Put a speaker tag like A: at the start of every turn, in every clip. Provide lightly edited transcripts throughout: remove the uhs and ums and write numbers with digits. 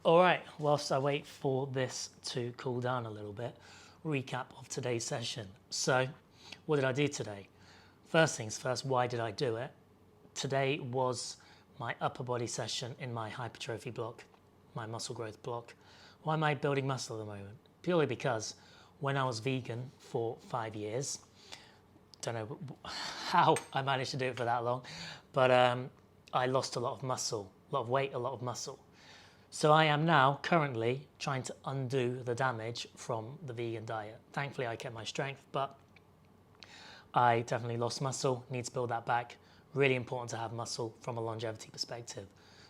A: All right, whilst I wait for this to cool down a little bit, recap of today's session. So, what did I do today? First things first, why did I do it? Today was my upper body session in my hypertrophy block, my muscle growth block. Why am I building muscle at the moment? Purely because when I was vegan for 5 years, don't know how I managed to do it for that long, but I lost a lot of muscle, a lot of weight, a lot of muscle. So I am now currently trying to undo the damage from the vegan diet. Thankfully I kept my strength, but I definitely lost muscle, need to build that back. Really important to have muscle from a longevity perspective.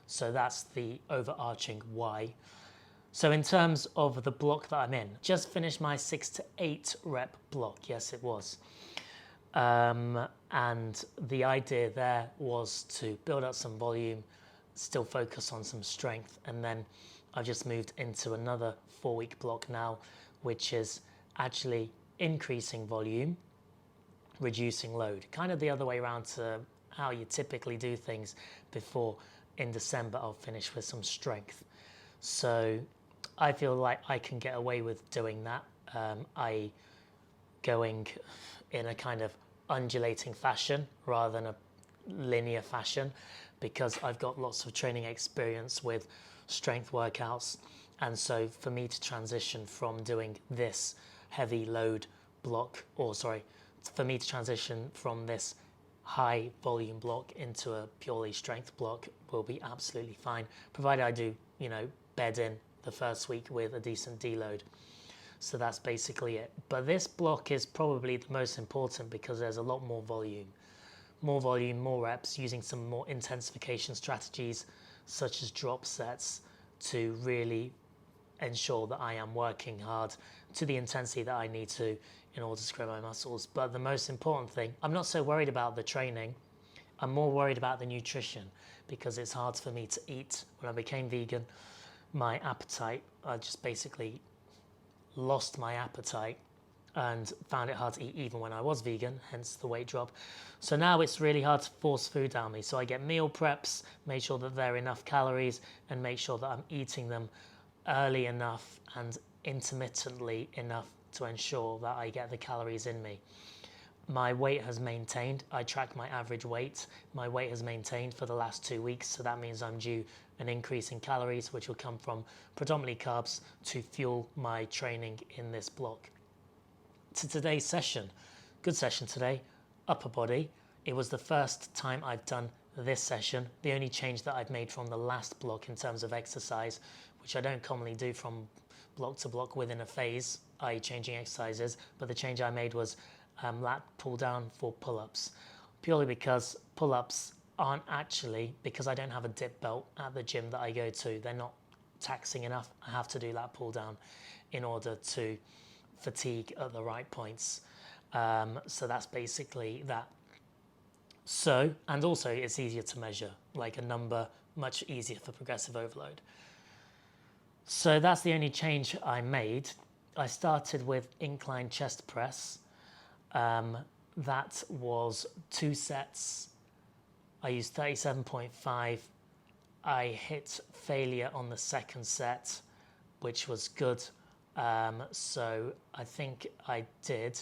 A: So that's the overarching why. So in terms of the block that I'm in, just finished my 6 to 8 rep block. Yes, it was. And the idea there was to build up some volume, still focus on some strength, and then I've just moved into another 4-week block now, which is actually increasing volume, reducing load, kind of the other way around to how you typically do things before. In December I'll finish with some strength, so I feel like I can get away with doing that. I going in a kind of undulating fashion rather than a linear fashion, because I've got lots of training experience with strength workouts. And so for me to transition from doing this heavy load block, or sorry, for me to transition from this high volume block into a purely strength block will be absolutely fine, provided I do, bed in the first week with a decent deload. So that's basically it. But this block is probably the most important because there's a lot more volume, more reps, using some more intensification strategies such as drop sets to really ensure that I am working hard to the intensity that I need to in order to grow my muscles. But the most important thing, I'm not so worried about the training, I'm more worried about the nutrition, because it's hard for me to eat. When I became vegan, my appetite, I just basically lost my appetite and found it hard to eat even when I was vegan, hence the weight drop. So now it's really hard to force food down me. So I get meal preps, make sure that there are enough calories, and make sure that I'm eating them early enough and intermittently enough to ensure that I get the calories in me. My weight has maintained. I track my average weight. My weight has maintained for the last 2 weeks, so that means I'm due an increase in calories, which will come from predominantly carbs to fuel my training in this block. To today's session, good session today, upper body. It was the first time I've done this session, the only change that I've made from the last block in terms of exercise, which I don't commonly do from block to block within a phase, i.e. changing exercises, but the change I made was lat pull down for pull-ups, purely because pull-ups aren't actually, because I don't have a dip belt at the gym that I go to, they're not taxing enough. I have to do lat pull down in order to fatigue at the right points. So that's basically that. So, and also it's easier to measure, like a number, much easier for progressive overload. So that's the only change I made. I started with incline chest press. That was 2 sets. I used 37.5. I hit failure on the second set, which was good. So I think I did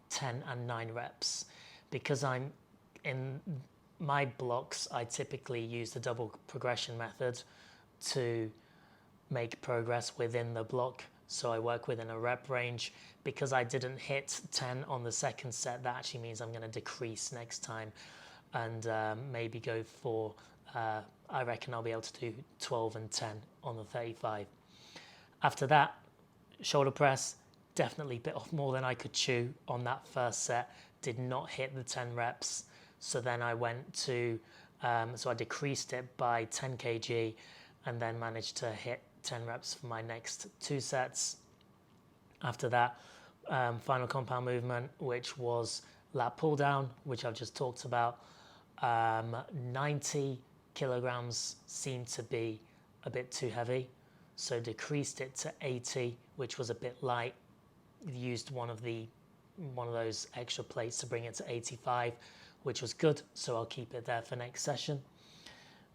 A: 10 and 9 reps. Because I'm in my blocks, I typically use the double progression method to make progress within the block. So I work within a rep range. Because I didn't hit 10 on the second set, that actually means I'm going to decrease next time and maybe go for, I reckon I'll be able to do 12 and 10 on the 35. After that, shoulder press, definitely bit off more than I could chew on that first set, did not hit the 10 reps. So then I went to, so I decreased it by 10 kg and then managed to hit 10 reps for my next 2 sets. After that, final compound movement, which was lat pull down, which I've just talked about. 90 kilograms seemed to be a bit too heavy, so decreased it to 80, which was a bit light. Used one of those extra plates to bring it to 85, which was good, so I'll keep it there for next session.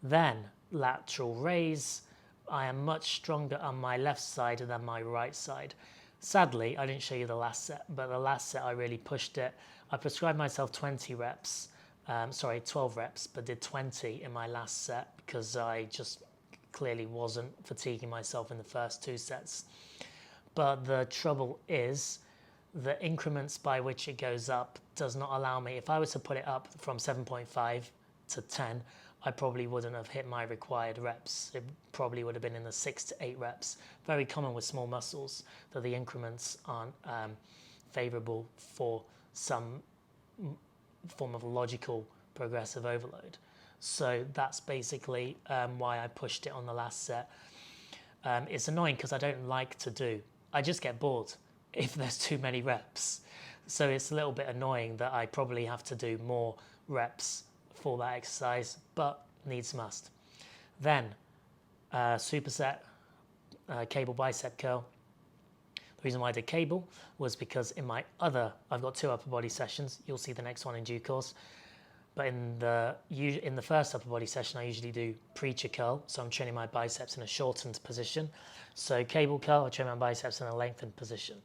A: Then lateral raise, I am much stronger on my left side than my right side. Sadly, I didn't show you the last set, but the last set I really pushed it. I prescribed myself 20 reps, 12 reps, but did 20 in my last set because I just clearly wasn't fatiguing myself in the first 2 sets. But the trouble is the increments by which it goes up does not allow me. If I was to put it up from 7.5 to 10, I probably wouldn't have hit my required reps. It probably would have been in the 6 to 8 reps. Very common with small muscles that the increments aren't favorable for some form of logical progressive overload. So that's basically why I pushed it on the last set. It's annoying because I don't like to do. I just get bored if there's too many reps. So it's a little bit annoying that I probably have to do more reps for that exercise, but needs must. Then superset cable bicep curl. The reason why I did cable was because in my I've got 2 upper body sessions. You'll see the next one in due course. But in the first upper body session, I usually do preacher curl. So I'm training my biceps in a shortened position. So cable curl, I train my biceps in a lengthened position.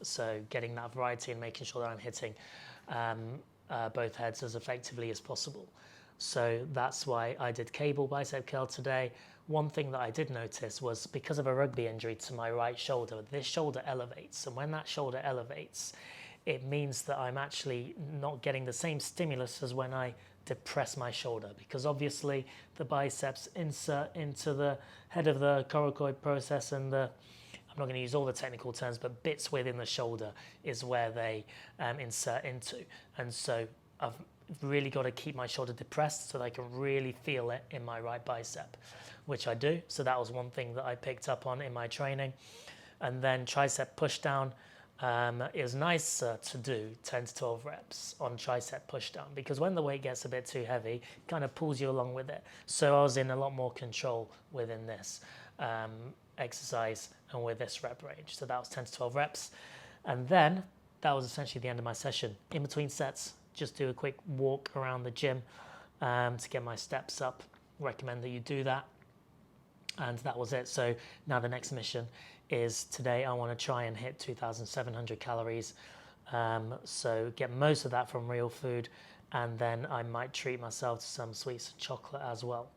A: So getting that variety and making sure that I'm hitting both heads as effectively as possible. So that's why I did cable bicep curl today. One thing that I did notice was because of a rugby injury to my right shoulder, this shoulder elevates. And when that shoulder elevates, it means that I'm actually not getting the same stimulus as when I depress my shoulder, because obviously the biceps insert into the head of the coracoid process, and I'm not going to use all the technical terms, but bits within the shoulder is where they insert into. And so I've really got to keep my shoulder depressed so that I can really feel it in my right bicep, which I do. So that was one thing that I picked up on in my training. And then tricep push down. It was nicer to do 10 to 12 reps on tricep push down, because when the weight gets a bit too heavy, it kind of pulls you along with it. So I was in a lot more control within this exercise and with this rep range. So that was 10 to 12 reps. And then that was essentially the end of my session. In between sets, just do a quick walk around the gym to get my steps up. Recommend that you do that. And that was it. So now the next mission is today I want to try and hit 2,700 calories. So get most of that from real food, and then I might treat myself to some sweets and chocolate as well.